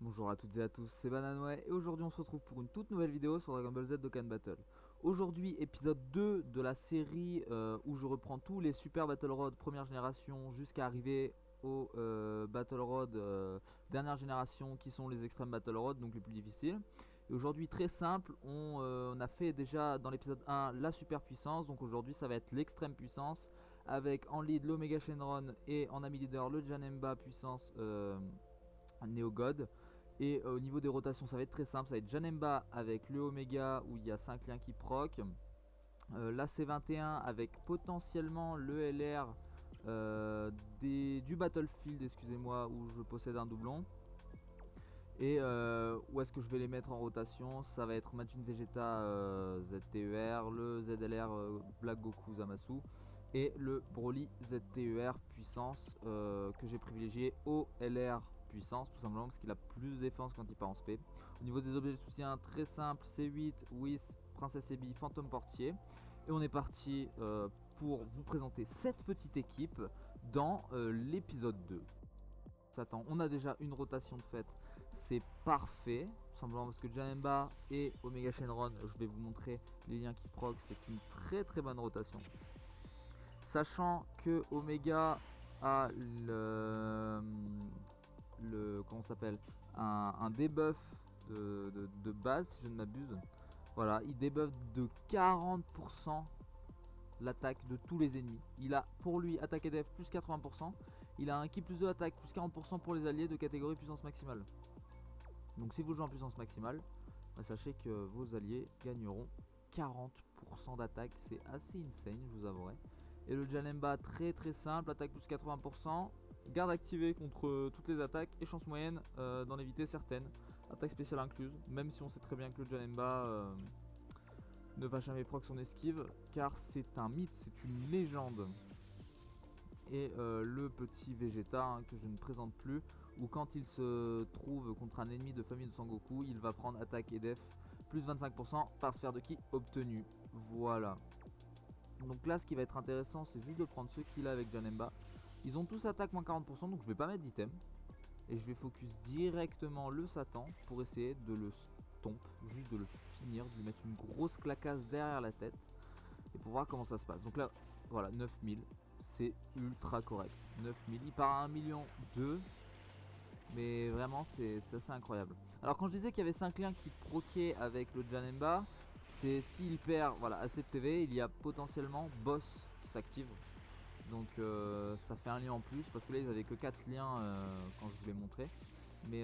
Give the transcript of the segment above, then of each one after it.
Bonjour à toutes et à tous, c'est Bananway et aujourd'hui on se retrouve pour une toute nouvelle vidéo sur Dragon Ball Z Dokkan Battle. Aujourd'hui épisode 2 de la série où je reprends tous les Super Battle Road première génération jusqu'à arriver au Battle Road dernière génération qui sont les Extreme Battle Road, donc les plus difficiles. Et aujourd'hui très simple, on a fait déjà dans l'épisode 1 la super puissance, donc aujourd'hui ça va être l'extrême puissance avec en lead l'Omega Shenron et en ami leader le Janemba puissance Neo God. Et au niveau des rotations, ça va être très simple. Ça va être Janemba avec le Omega où il y a 5 liens qui proc. La C21 avec potentiellement le LR du Battlefield, excusez-moi, où je possède un doublon. Et où est-ce que je vais les mettre en rotation? Ça va être Majin Vegeta ZTER, le ZLR Black Goku Zamasu et le Broly ZTER puissance que j'ai privilégié au LR puissance, tout simplement parce qu'il a plus de défense quand il part en SP. Au niveau des objets de soutien, très simple, C8, Whis, Princesse Ebi, Phantom Portier. Et on est parti pour vous présenter cette petite équipe dans l'épisode 2. On a déjà une rotation de fait, c'est parfait, tout simplement parce que Janemba et Omega Shenron, je vais vous montrer les liens qui proc, c'est une très très bonne rotation. Sachant que Omega a comment s'appelle, un debuff de base si je ne m'abuse. Voilà, il debuff de 40% l'attaque de tous les ennemis. Il a pour lui attaque et def plus 80%. Il a un ki plus 2 attaque plus 40% pour les alliés de catégorie puissance maximale. Donc si vous jouez en puissance maximale, bah, sachez que vos alliés gagneront 40% d'attaque. C'est assez insane, je vous avouerai. Et le Janemba très très simple, attaque plus 80%, garde activée contre toutes les attaques et chance moyenne d'en éviter certaines. Attaque spéciale incluse, même si on sait très bien que le Janemba ne va jamais proc son esquive, car c'est un mythe, c'est une légende. Et le petit Vegeta hein, que je ne présente plus, où quand il se trouve contre un ennemi de famille de Sangoku, il va prendre attaque et def plus 25% par sphère de ki obtenue. Voilà. Donc là ce qui va être intéressant c'est juste de prendre ceux qu'il a avec Janemba. Ils ont tous attaque moins 40%, donc je vais pas mettre d'item. Et je vais focus directement le Satan pour essayer de le stomp, juste de le finir, de lui mettre une grosse clacasse derrière la tête. Et pour voir comment ça se passe. Donc là, voilà, 9000, c'est ultra correct. 9000, il part à 1,2 million, mais vraiment c'est assez incroyable. Alors quand je disais qu'il y avait 5 liens qui proquaient avec le Janemba, c'est s'il perd voilà, assez de PV, il y a potentiellement boss qui s'active. Donc ça fait un lien en plus, parce que là ils avaient que 4 liens quand je vous l'ai montré. Mais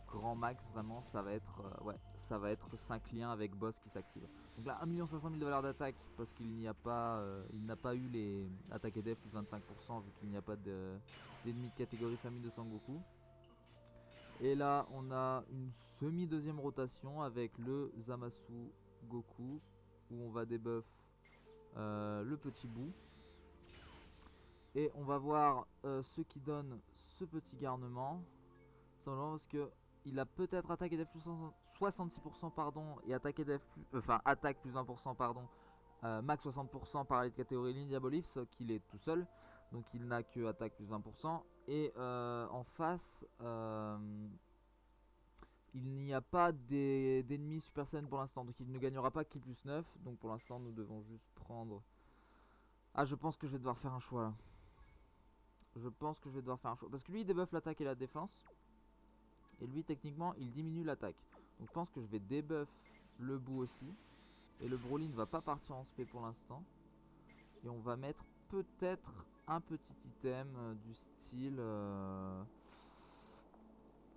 grand max vraiment ça va être ouais, ça va être 5 liens avec boss qui s'activent. Donc là 1 500 000 de valeur d'attaque parce qu'il n'y a pas il n'a pas eu les attaques et def plus 25% vu qu'il n'y a pas d'ennemis de catégorie famille de Sangoku. Et là on a une semi deuxième rotation avec le Zamasu Goku où on va debuff le petit bout. Et on va voir ce qui donne ce petit garnement. Simplement parce que il a peut-être attaque et def plus 66% pardon, et attaque et def plus, enfin attaque plus 20% pardon, max 60% par les catégories ligne Diabolif, sauf qu'il est tout seul, donc il n'a que attaque plus 20%. Et en face, il n'y a pas d'ennemis Super Saiyan pour l'instant, donc il ne gagnera pas ki plus 9. Donc pour l'instant, nous devons juste prendre. Ah, je pense que je vais devoir faire un choix là. Je pense que je vais devoir faire un choix. Parce que lui, il débuffe l'attaque et la défense. Et lui, techniquement, il diminue l'attaque. Donc je pense que je vais debuff le bout aussi. Et le Broly ne va pas partir en spé pour l'instant. Et on va mettre peut-être un petit item du style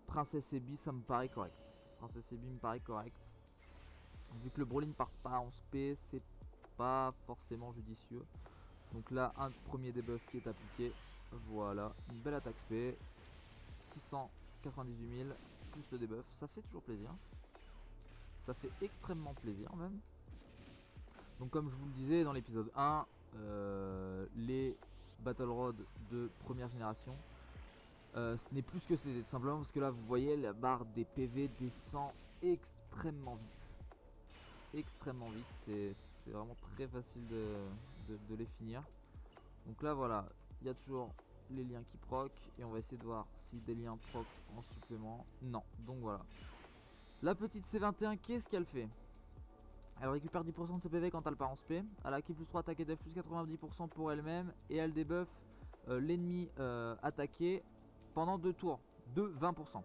Princesse Ebi, ça me paraît correct. Princesse Ebi me paraît correct. Vu que le Broly ne part pas en spé, c'est pas forcément judicieux. Donc là, un premier debuff qui est appliqué. Voilà, une belle attaque spé. 698 000 plus le debuff, ça fait toujours plaisir. Ça fait extrêmement plaisir même. Donc comme je vous le disais dans l'épisode 1, les Battle Road de première génération, ce n'est plus ce que c'était, tout simplement parce que là vous voyez la barre des PV descend extrêmement vite. Extrêmement vite, c'est vraiment très facile de les finir. Donc là voilà, il y a toujours les liens qui proc. Et on va essayer de voir si des liens proc en supplément. Non, donc voilà. La petite C21, qu'est-ce qu'elle fait? Elle récupère 10% de ses PV quand elle part en spé. Elle a qui plus 3 attaque et def plus 90% pour elle-même. Et elle débuff l'ennemi attaqué pendant 2 tours de 20%.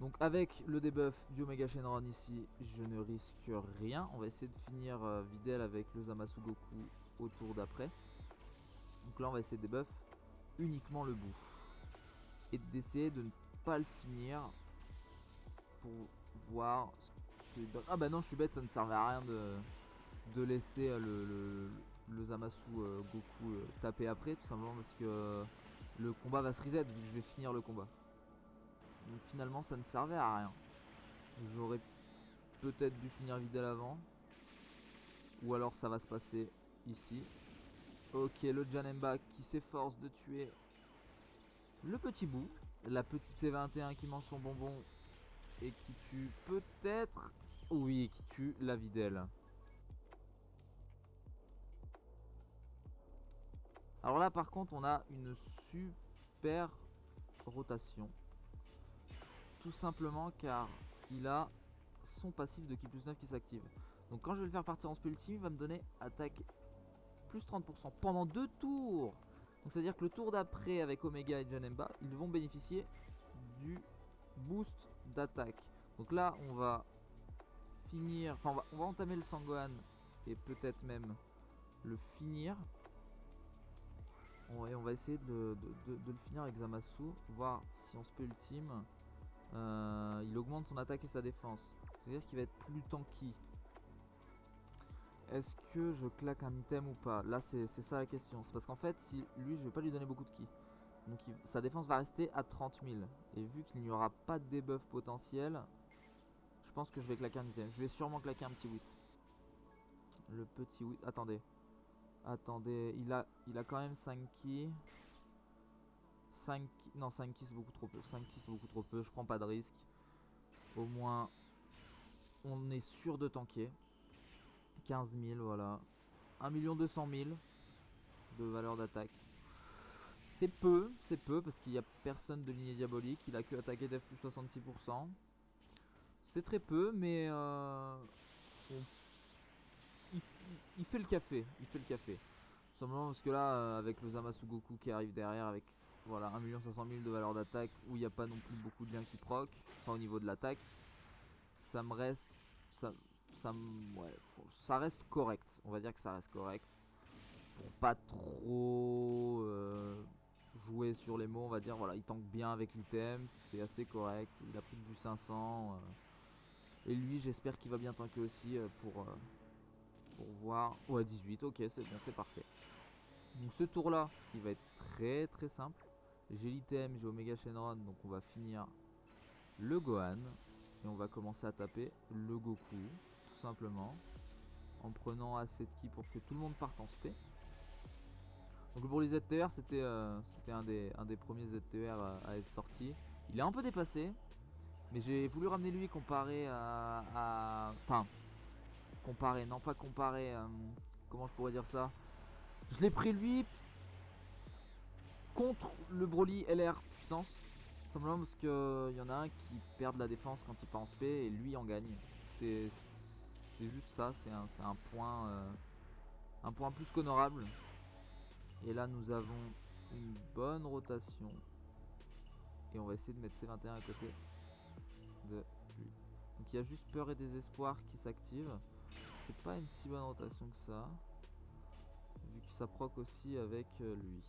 Donc avec le debuff du Omega Shenron ici, je ne risque rien. On va essayer de finir Videl avec le Zamasu Goku au tour d'après. Donc là on va essayer de debuff uniquement le bout. Et d'essayer de ne pas le finir pour voir ce que donne. Ah bah non, je suis bête, ça ne servait à rien de laisser le Zamasu Goku taper après, tout simplement parce que le combat va se reset vu que je vais finir le combat. Donc finalement ça ne servait à rien. J'aurais peut-être dû finir Videl avant. Ou alors ça va se passer ici. Ok, le Janemba qui s'efforce de tuer le petit bout. La petite C21 qui mange son bonbon et qui tue peut-être... Oui, qui tue la Videl. Alors là par contre on a une super rotation. Tout simplement car il a son passif de ki plus 9 qui s'active. Donc quand je vais le faire partir en spé ultime, il va me donner attaque plus 30% pendant 2 tours. Donc c'est à dire que le tour d'après avec Omega et Janemba, ils vont bénéficier du boost d'attaque. Donc là on va finir, enfin on va entamer le Sangohan et peut-être même le finir. Et on va essayer de le finir avec Zamasu, voir si on spé ultime. Il augmente son attaque et sa défense. C'est-à-dire qu'il va être plus tanky. Est-ce que je claque un item ou pas? Là c'est ça la question. C'est parce qu'en fait si lui je vais pas lui donner beaucoup de ki. Donc sa défense va rester à 30 000. Et vu qu'il n'y aura pas de debuff potentiel, je pense que je vais claquer un item. Je vais sûrement claquer un petit whis. Le petit whis. Attendez. Attendez. Il a quand même 5 ki. 5 ki. Non 5 ki c'est beaucoup trop peu. 5 ki c'est beaucoup trop peu. Je prends pas de risque. Au moins on est sûr de tanker. 15 000 voilà. 1 200 000 de valeur d'attaque. C'est peu parce qu'il n'y a personne de lignée diabolique. Il a que attaqué def plus 66%. C'est très peu mais il fait le café. Il fait le café. Simplement parce que là avec le Zamasu Goku qui arrive derrière avec voilà 1 500 000 de valeur d'attaque où il n'y a pas non plus beaucoup de liens qui proc. Enfin au niveau de l'attaque. Ça me reste. Ouais, ça reste correct. On va dire que ça reste correct. Pour pas trop jouer sur les mots, on va dire. Voilà, il tank bien avec l'item. C'est assez correct. Il a plus de du 500. Et lui, j'espère qu'il va bien tanker aussi pour voir. Ouais, 18. Ok, c'est bon, c'est parfait. Donc ce tour là, il va être très très simple. J'ai l'item, j'ai Omega Shenron. Donc on va finir le Gohan. Et on va commencer à taper le Goku. Tout simplement. En prenant assez de ki pour que tout le monde parte en spé. Donc pour les ZTR c'était un des premiers ZTR à être sorti. Il est un peu dépassé. Mais j'ai voulu ramener lui comparé enfin comparé, non pas comparé comment je pourrais dire ça. Je l'ai pris lui contre le Broly LR puissance. Simplement parce qu'il y en a un qui perd de la défense quand il part en spé et lui en gagne. C'est juste ça, c'est un point plus qu'honorable. Et là nous avons une bonne rotation. Et on va essayer de mettre C21 à côté de lui. Donc il y a juste peur et désespoir qui s'active. C'est pas une si bonne rotation que ça. Vu que ça proc aussi avec lui.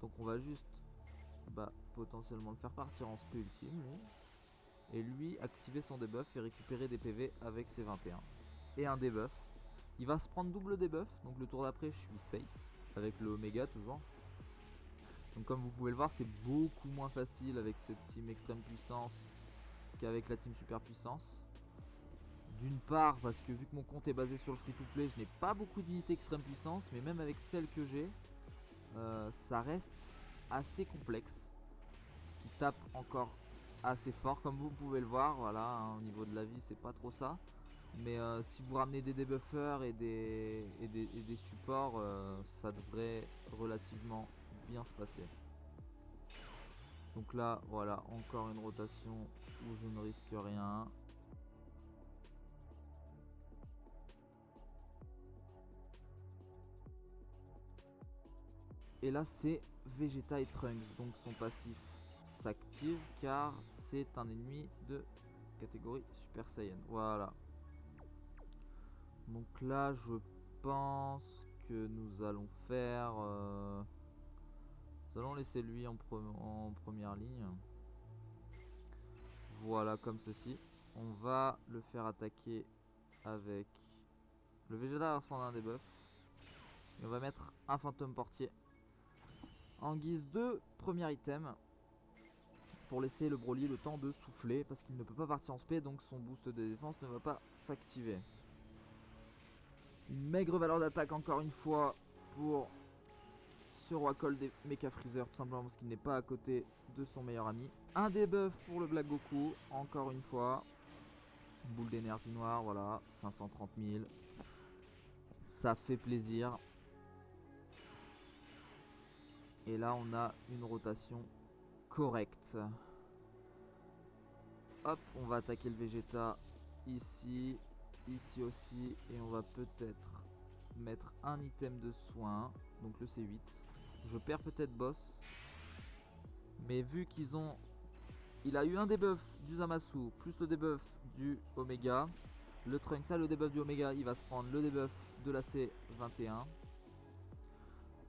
Donc on va juste potentiellement le faire partir en spé ultime lui. Et lui activer son debuff et récupérer des PV avec ses 21. Et un debuff. Il va se prendre double debuff. Donc le tour d'après je suis safe. Avec le Omega toujours. Donc comme vous pouvez le voir c'est beaucoup moins facile avec cette team extrême puissance qu'avec la team super puissance. D'une part parce que vu que mon compte est basé sur le free to play, je n'ai pas beaucoup d'unités extrême puissance. Mais même avec celles que j'ai, ça reste assez complexe. Parce qu'il tape encore assez fort comme vous pouvez le voir. Voilà, hein, au niveau de la vie c'est pas trop ça. Mais si vous ramenez des debuffers et des supports, ça devrait relativement bien se passer. Donc là, voilà, encore une rotation où je ne risque rien. Et là, c'est Vegeta et Trunks, donc son passif s'active car c'est un ennemi de catégorie Super Saiyan. Voilà. Donc là, je pense que nous allons faire... nous allons laisser lui en première ligne. Voilà, comme ceci. On va le faire attaquer avec... Le Vegeta va se prendre un debuff. Et on va mettre un fantôme portier en guise de premier item. Pour laisser le Broly le temps de souffler. Parce qu'il ne peut pas partir en spé, donc son boost de défense ne va pas s'activer. Une maigre valeur d'attaque encore une fois pour ce roi Cole des Mecha Freezer, tout simplement parce qu'il n'est pas à côté de son meilleur ami. Un debuff pour le Black Goku, encore une fois. Boule d'énergie noire, voilà, 530 000. Ça fait plaisir. Et là, on a une rotation correcte. Hop, on va attaquer le Vegeta ici, ici aussi. Et on va peut-être mettre un item de soin, donc le C8. Je perds peut-être boss. Mais vu qu'ils ont... Il a eu un debuff du Zamasu, plus le debuff du Omega. Le Trunks a le debuff du Omega, il va se prendre le debuff de la C21.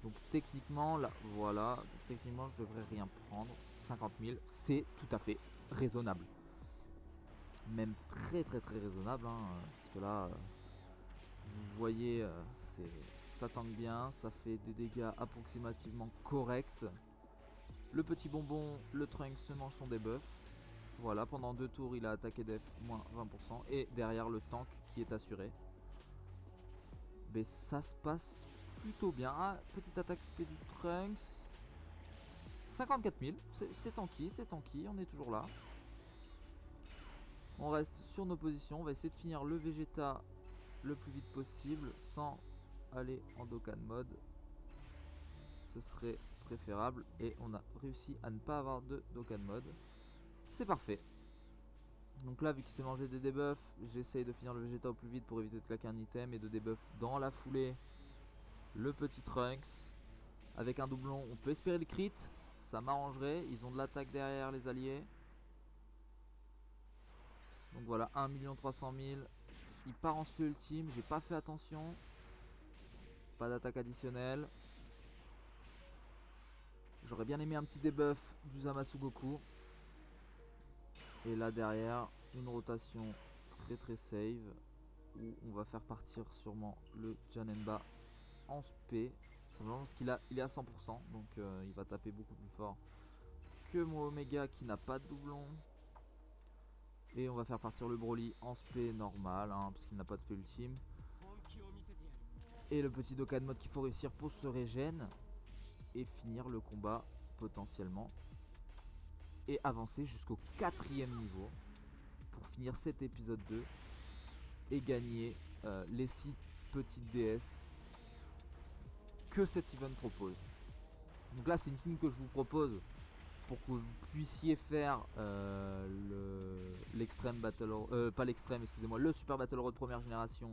Donc techniquement, là, voilà. Techniquement, je devrais rien prendre. 50 000, c'est tout à fait raisonnable. Même très raisonnable. Hein, parce que là, vous voyez, ça tank bien. Ça fait des dégâts approximativement corrects. Le petit bonbon, le Trunks se mange son debuff. Voilà, pendant 2 tours, il a attaqué def moins 20%. Et derrière, le tank qui est assuré. Mais ça se passe plutôt bien. Ah, petite attaque spé du Trunks. 54 000, c'est tanky, on est toujours là. On reste sur nos positions, on va essayer de finir le Vegeta le plus vite possible sans aller en Dokkan mode. Ce serait préférable et on a réussi à ne pas avoir de Dokkan mode. C'est parfait. Donc là, vu qu'il s'est mangé des debuffs, j'essaye de finir le Vegeta au plus vite pour éviter de claquer un item et de debuff dans la foulée le petit Trunks. Avec un doublon, on peut espérer le crit. Ça m'arrangerait. Ils ont de l'attaque derrière, les alliés. Donc voilà, 1 300 000. Il part en spé ultime. J'ai pas fait attention. Pas d'attaque additionnelle. J'aurais bien aimé un petit debuff du Zamasu Goku. Et là derrière, une rotation très save. Où on va faire partir sûrement le Janemba en spé. Simplement parce qu'il est à 100%. Donc il va taper beaucoup plus fort que mon Omega qui n'a pas de doublon. Et on va faire partir le Broly en spé normal, hein, parce qu'il n'a pas de spé ultime. Et le petit Dokkan mode qu'il faut réussir pour se régène. Et finir le combat potentiellement. Et avancer jusqu'au 4ème niveau. Pour finir cet épisode 2. Et gagner les 6 petites DS que cet event propose. Donc là c'est une team que je vous propose pour que vous puissiez faire l'extrême battle, pas l'extrême, excusez-moi, le super battle road première génération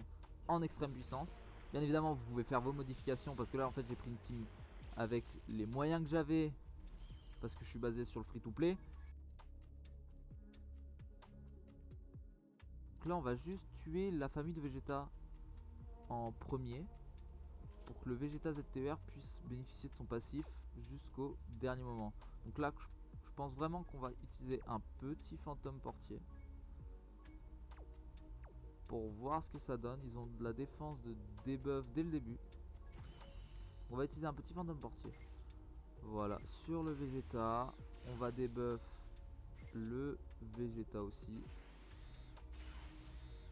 en extrême puissance. Bien évidemment vous pouvez faire vos modifications parce que là en fait j'ai pris une team avec les moyens que j'avais parce que je suis basé sur le free to play. Donc là on va juste tuer la famille de Vegeta en premier pour que le Vegeta ZTR puisse bénéficier de son passif jusqu'au dernier moment. Donc là je pense vraiment qu'on va utiliser un petit fantôme portier pour voir ce que ça donne. Ils ont de la défense de debuff dès le début. On va utiliser un petit fantôme portier. Voilà, sur le Vegeta, on va debuff le Vegeta aussi.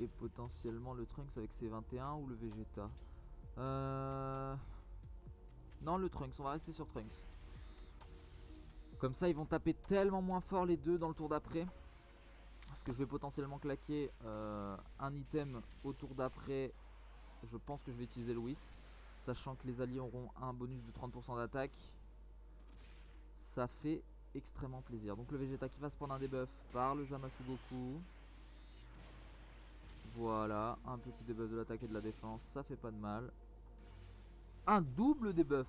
Et potentiellement le Trunks avec ses 21 ou le Vegeta. Non, le Trunks, on va rester sur Trunks. Comme ça ils vont taper tellement moins fort les deux dans le tour d'après. Parce que je vais potentiellement claquer un item au tour d'après. Je pense que je vais utiliser Louis, sachant que les alliés auront un bonus de 30% d'attaque. Ça fait extrêmement plaisir. Donc le Vegeta qui va se prendre un debuff par le Zamasu Goku. Voilà, un petit debuff de l'attaque et de la défense, ça fait pas de mal. Un double debuff.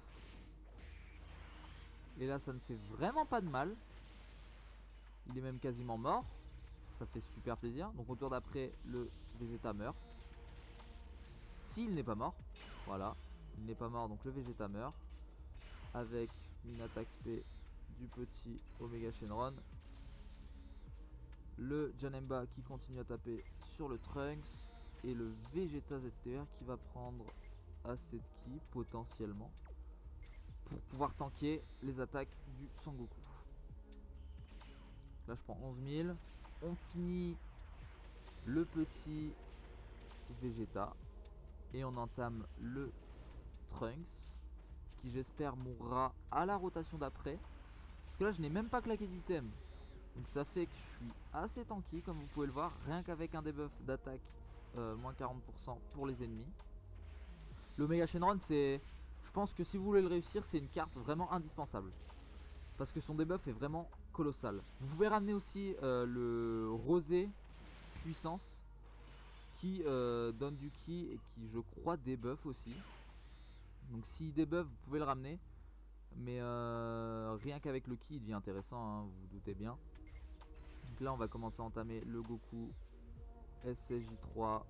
Et là ça ne fait vraiment pas de mal. Il est même quasiment mort. Ça fait super plaisir. Donc au tour d'après, le Vegeta meurt. S'il n'est pas mort. Voilà, il n'est pas mort, donc le Vegeta meurt. Avec une attaque spé du petit Omega Shenron. Le Janemba qui continue à taper sur le Trunks. Et le Vegeta ZTR qui va prendre assez de ki potentiellement pour pouvoir tanker les attaques du Sangoku. Là je prends 11 000. On finit le petit Vegeta. Et on entame le Trunks. Qui j'espère mourra à la rotation d'après. Parce que là je n'ai même pas claqué d'item. Donc ça fait que je suis assez tanky comme vous pouvez le voir. Rien qu'avec un debuff d'attaque moins 40% pour les ennemis. L'Omega Shenron c'est... Je pense que si vous voulez le réussir c'est une carte vraiment indispensable. Parce que son debuff est vraiment colossal. Vous pouvez ramener aussi le Rosé Puissance. Qui donne du ki et qui je crois debuff aussi. Donc s'il debuff vous pouvez le ramener. Mais rien qu'avec le ki il devient intéressant hein, vous vous doutez bien. Donc là on va commencer à entamer le Goku SSJ3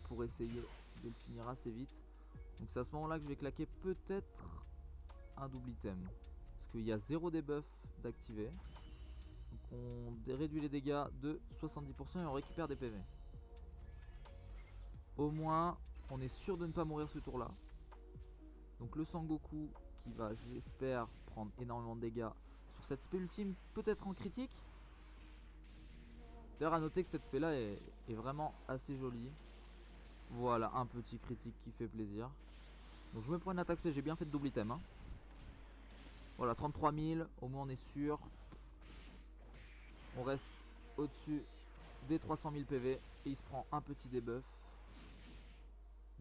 pour essayer de le finir assez vite. Donc c'est à ce moment là que je vais claquer peut-être un double item. Parce qu'il y a 0 debuff d'activer. Donc on réduit les dégâts de 70% et on récupère des PV. Au moins on est sûr de ne pas mourir ce tour là. Donc le Sangoku qui va j'espère prendre énormément de dégâts sur cette spé ultime, peut-être en critique. D'ailleurs à noter que cette spé là est vraiment assez jolie. Voilà un petit critique qui fait plaisir. Donc je me prends une attaque spé, j'ai bien fait de double item hein. Voilà 33 000, au moins on est sûr. On reste au-dessus des 300 000 PV et il se prend un petit debuff.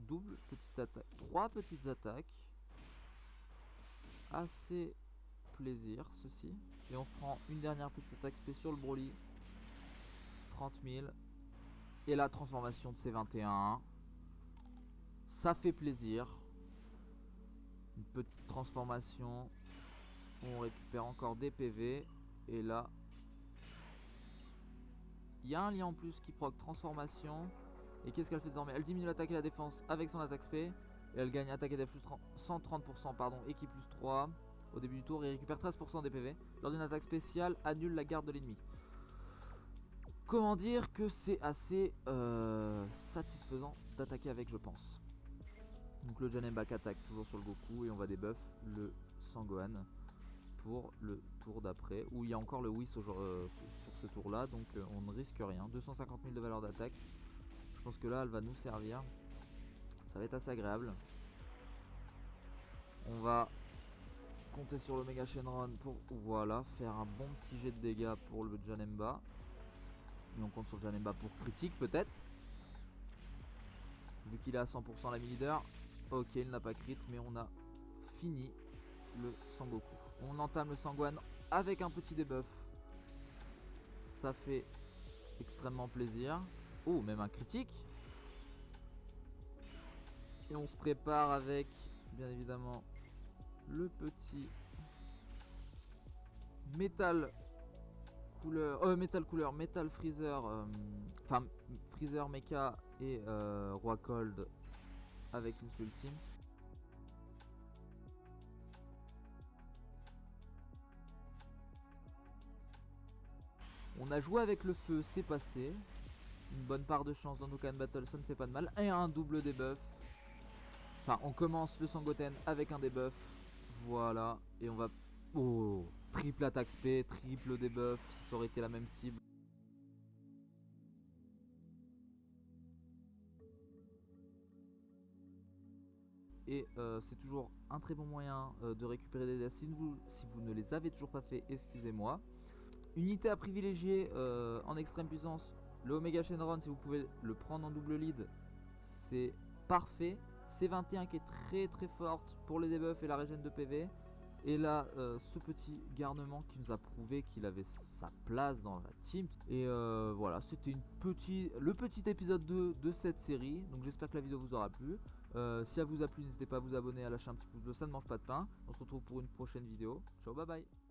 Double petite attaque, 3 petites attaques. Assez plaisir ceci. Et on se prend une dernière petite attaque spé sur le Broly. 30 000. Et la transformation de C21. Ça fait plaisir. Une petite transformation. On récupère encore des PV. Et là, il y a un lien en plus qui proc transformation. Et qu'est-ce qu'elle fait désormais? Elle diminue l'attaque et la défense avec son attaque spé. Et elle gagne attaque et défense plus 130%, pardon, et qui plus 3 au début du tour. Et récupère 13% des PV. Lors d'une attaque spéciale, annule la garde de l'ennemi. Comment dire que c'est assez satisfaisant d'attaquer avec, je pense. Donc le Janemba attaque toujours sur le Goku et on va débuff le Sangohan pour le tour d'après, où il y a encore le Whis sur ce tour là, donc on ne risque rien. 250 000 de valeur d'attaque, je pense que là elle va nous servir, ça va être assez agréable. On va compter sur le Mega Shenron pour voilà, faire un bon petit jet de dégâts pour le Janemba. Et on compte sur le Janemba pour critique peut-être. Vu qu'il est à 100% la leader. Ok, il n'a pas crit, mais on a fini le Sangoku. On entame le Sangohan avec un petit debuff. Ça fait extrêmement plaisir. Oh, même un critique. Et on se prépare avec, bien évidemment, le petit Metal Freezer. Enfin, Freezer Mecha et Roi Cold avec une seule ultime. On a joué avec le feu, c'est passé. Une bonne part de chance dans Dokkan Battle, ça ne fait pas de mal. Et un double debuff. Enfin, on commence le Sangoten avec un debuff. Voilà. Et on va... Oh, triple attaque spé, triple debuff. Si ça aurait été la même cible. Et c'est toujours un très bon moyen de récupérer des dégâts. Si vous ne les avez toujours pas fait, excusez-moi. Unité à privilégier en extrême puissance, le Omega Shenron, si vous pouvez le prendre en double lead, c'est parfait. C21 qui est très forte pour les debuffs et la régène de PV. Et là, ce petit garnement qui nous a prouvé qu'il avait sa place dans la team. Et voilà, c'était le petit épisode 2 de cette série. Donc j'espère que la vidéo vous aura plu. Si elle vous a plu, n'hésitez pas à vous abonner, à lâcher un petit pouce bleu, ça ne mange pas de pain. On se retrouve pour une prochaine vidéo. Ciao, bye bye.